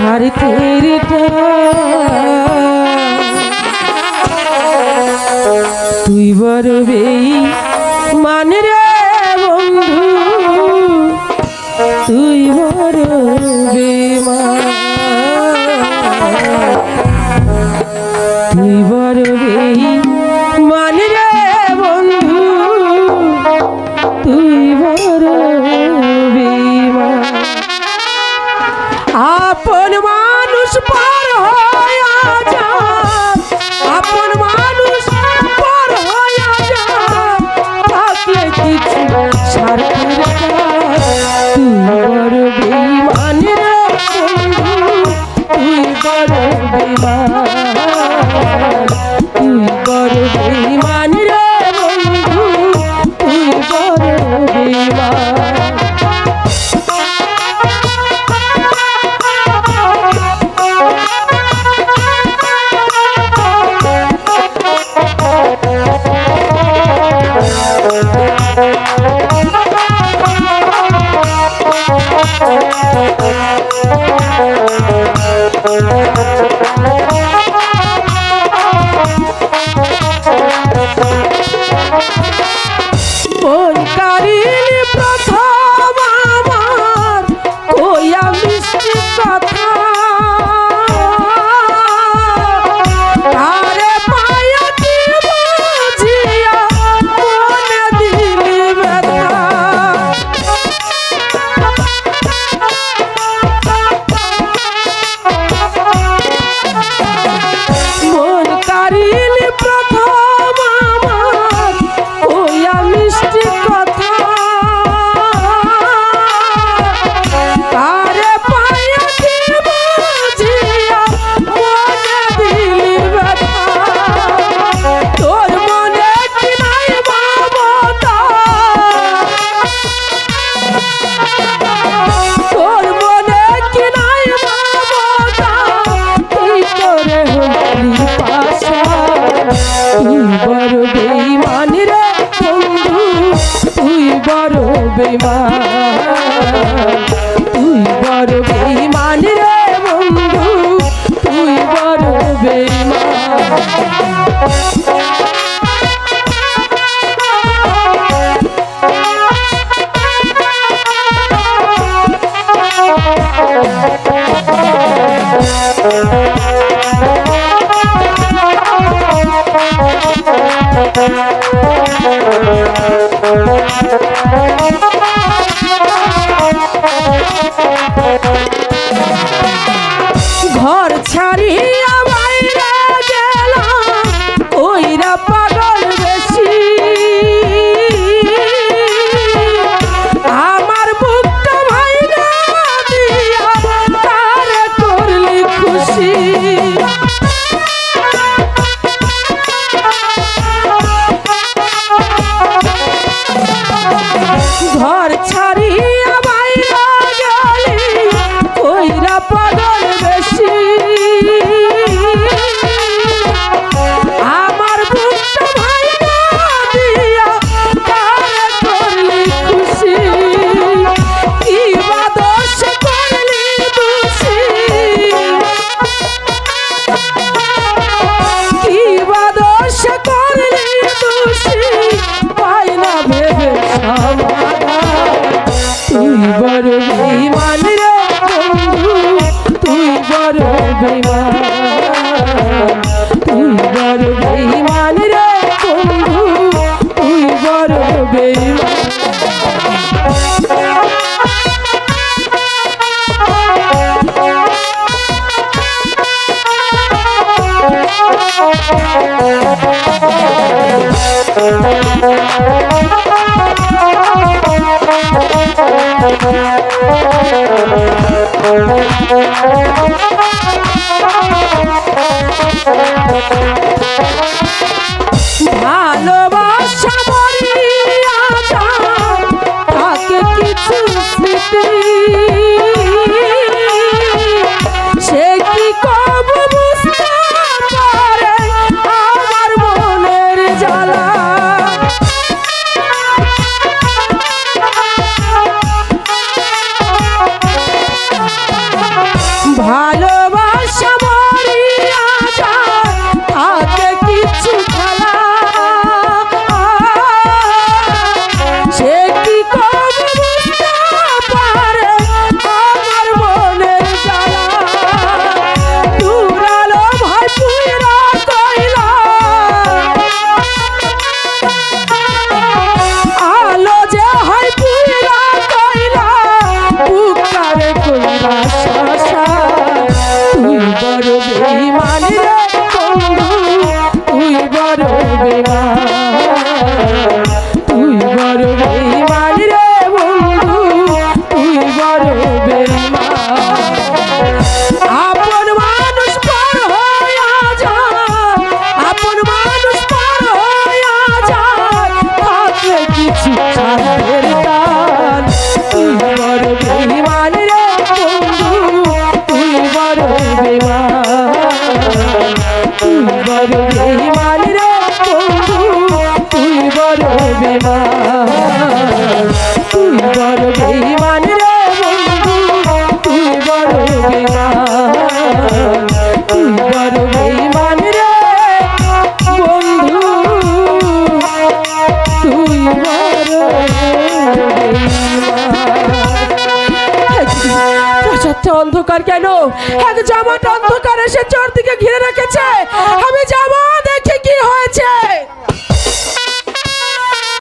স্বার্থের তুই বড় বেঈমান রে বন্ধু, তুই বড় বেঈমান, তুই বড় বেঈমান রে বন্ধু, তুই বড় বেঈমান। আপন মানুষ পর হইয়া যায়, আপন মানুষ পর হইয়া যায়, থাকলে কিছু স্বার্থের তুই বড় বেঈমান রে বন্ধু, তুই বড় বেঈমান, তুই বড় বেঈমান রে বন্ধু, তুই বড় বেঈমান। মন কারিল প্রথম আমার কইয়া মিষ্টি কথা, আরে পায়া কি বুঝিয়া মনে দিলি ব্যথা। মন কারিল প্রথম আমার কইয়া মিষ্টি কথা, আরে পায়া কি বুঝিয়া মনে দিলি ব্যথা। তোর মনে কি নাই মমতা, তোর মনে কি নাই মমতা, তুই করে হলি পাশা, তুই বড় বেঈমান রে বন্ধু, তুই বড় বেঈমান, তুই বড় বেঈমান রে বন্ধু, তুই বড় বেঈমান। ঘর ছাড়িয়া বাইরে গেলাম ওইরা পাগল বেশি, আমার বুকটা ভাইরা দিয়া তারে করলি খুশি। ঘর ছাড়িয়া বাইরে গেলি ওইরা পাগল বেশি, আমার বুকটা ভাইরা দিয়া তারে করলি খুশি। কি বা দোষ করলি দোষী, কি বা দোষ করলি দোষী, পাই না ভেবে সমাধান। তুই বড় বেঈমান রে বন্ধু, তুই বড় বেঈমান, তুই বড় বেঈমান রে বন্ধু, তুই বড় বেঈমান। ভালোবাসা মরিয়া যায়, থাকে কিছু স্মৃতি, সে কি কব বুঝতে পারে আমার মনের জ্বালা। বড় বেঈমান রে বন্ধু তুই বড় বেঈমান তুই বড় বেঈমান রে বন্ধু তুই বড় প্রাসাদটা অন্ধকার কেন? এক জামাট অন্ধকার এসে চারদিকে ঘিরে রেখেছে। আমি যাবো